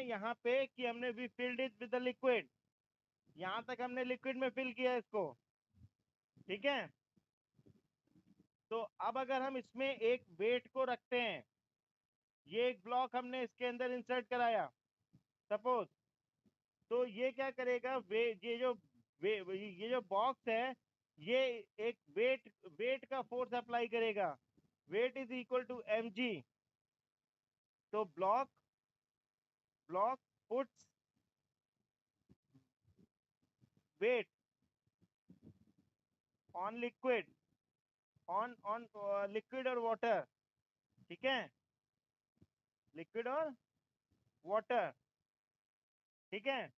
यहाँ पे कि हमने we filled it with the liquid, यहाँ तक हमने लिक्विड में फिल किया इसको, ठीक है। तो अब अगर हम इसमें एक वेट को रखते हैं, ये एक ब्लॉक हमने इसके अंदर इंसर्ट कराया सपोज, तो ये क्या करेगा, ये जो बॉक्स है ये एक वेट का फोर्स अप्लाई करेगा, weight is equal to mg। तो block puts weight on liquid, on on liquid और वाटर, ठीक है, लिक्विड और वाटर, ठीक है।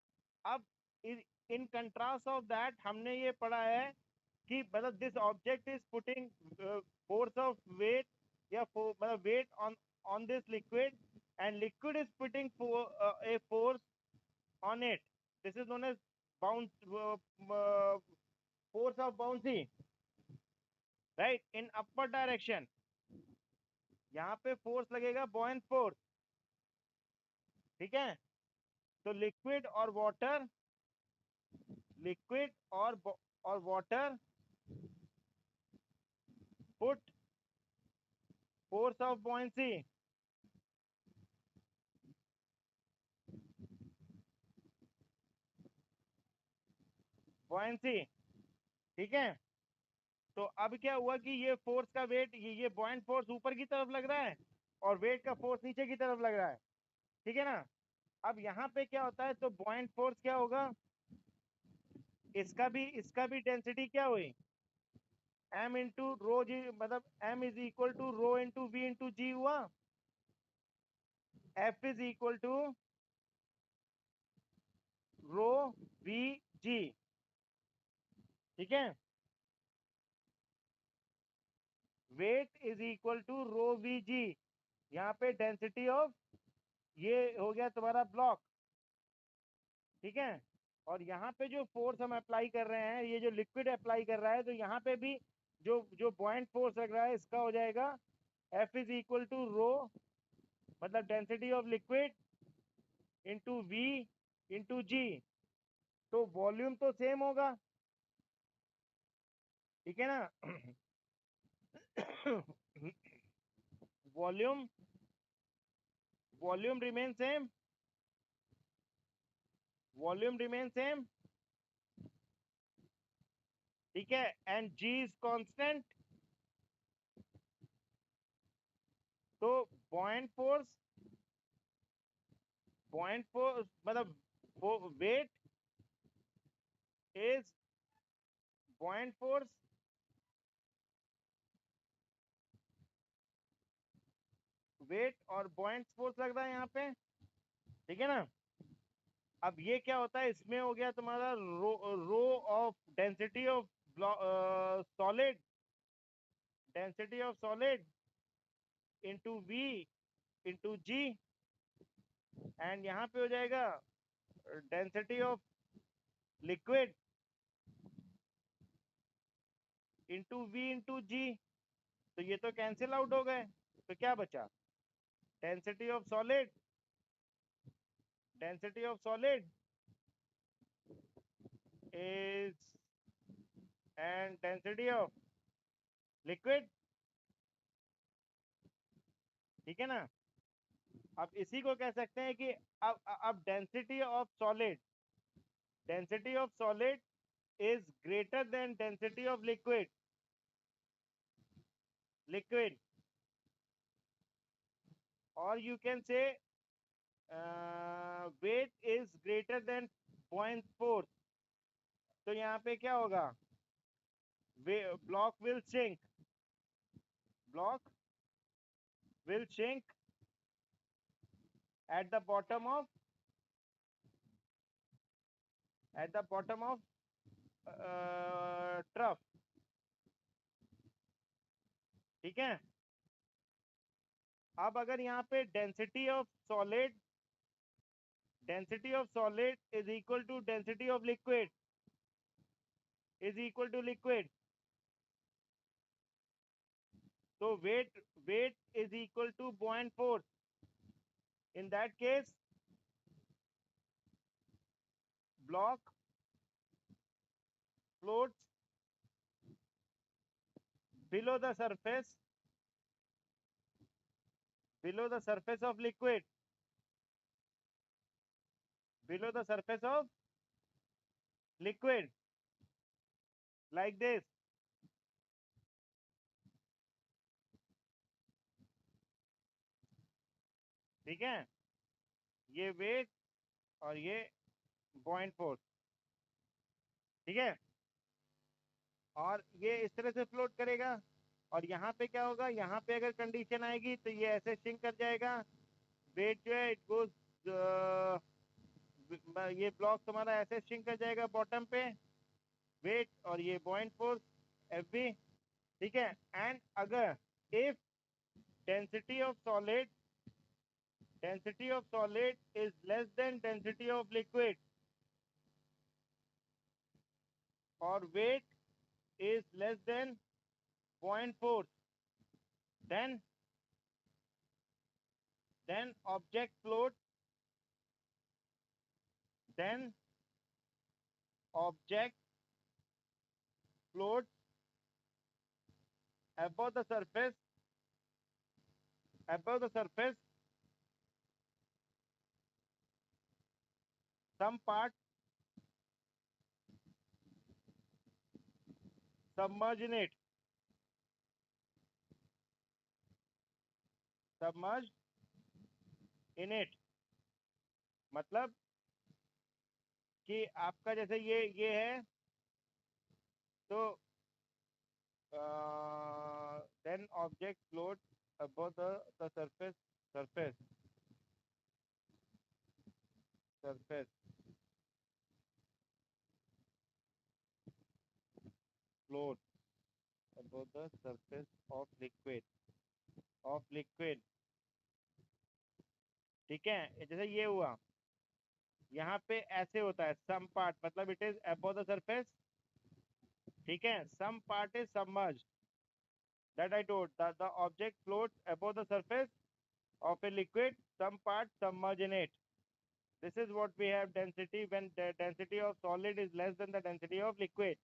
अब इन कंट्रास्ट ऑफ दैट हमने ये पढ़ा है कि मतलब this object is putting force of weight या मतलब weight on this liquid and liquid is putting a force on it, this is known as bounce force of buoyancy, right, in upper direction. यहाँ पे force लगेगा buoyant force, ठीक है। तो liquid और water put force of buoyancy, ठीक है। तो अब क्या हुआ कि ये फोर्स का वेट, ये बॉयंट फोर्स ऊपर की तरफ लग रहा है और वेट का फोर्स नीचे की तरफ लग रहा है, ठीक है ना। अब यहाँ पे क्या होता है, तो बॉयंट फोर्स क्या होगा, इसका भी डेंसिटी क्या हुई, m इंटू रो जी, मतलब m is equal to rho into V into g हुआ, F is equal to rho V g, ठीक है। Weight is equal to rho V g, यहाँ पे डेंसिटी ऑफ, ये हो गया तुम्हारा ब्लॉक, ठीक है। और यहाँ पे जो फोर्स हम अप्लाई कर रहे हैं, ये जो लिक्विड अप्लाई कर रहा है, तो यहाँ पे भी जो जो बॉयंट फोर्स लग रहा है इसका हो जाएगा F is equal to rho, मतलब density of liquid into V into g. तो वॉल्यूम तो सेम होगा, ठीक है ना। Volume volume remain same, volume remain same, ठीक है। And g is constant. तो बॉयंट फोर्स मतलब weight is buoyant force weight और बॉयंट फोर्स लग रहा है यहाँ पे, ठीक है ना। अब ये क्या होता है, इसमें हो गया तुम्हारा rho of density of solid, density of solid into V into g, and यहाँ पे हो जाएगा density of liquid into V into g. तो ये तो कैंसिल आउट हो गए, तो क्या बचा, density of solid, density of solid is and density of liquid, ठीक है ना। अब इसी को कह सकते हैं कि अब density of solid is greater than density of liquid, और you can say weight is greater than point force. तो यहाँ पे क्या होगा, block will sink, block will sink at the bottom of at the bottom of trough, ठीक है। अब अगर यहाँ पे density of solid is equal to density of liquid is equal to liquid, तो weight is equal to buoyant force. In that case block floats below the surface of liquid, below the surface of liquid, like this. ठीक है, ये wait और ये बॉइंट force, ठीक है, और ये इस तरह से फ्लोट करेगा। और यहाँ पे क्या होगा, यहाँ पे अगर कंडीशन आएगी तो ये ऐसे सिंक कर जाएगा, वेट जो है इट गोज, ये ब्लॉक तुम्हारा ऐसे सिंक कर जाएगा बॉटम पे, वेट और ये बॉइंट फोर्स एफ बी, ठीक है। एंड अगर if density of solid is less than density of liquid और wait is less than 0.4, then object float, then object floats above the surface, some part submerge in it, submerge in it, मतलब कि आपका जैसे ये है, तो then object floats above the surface, surface float above the surface of liquid, ठीक है। जैसे ये हुआ, यहाँ पे ऐसे होता है सम पार्ट, मतलब it is above the surface, ठीक है। Some part is submerged, that I told, the object floats above the surface of a liquid, some part submerge in it. This is what we have density when the density of solid is less than the density of liquid.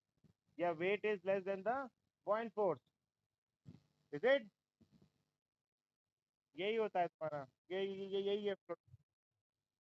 Yeah, weight is less than the buoyant force. Is it? यही होता है तुम्हारा, यही है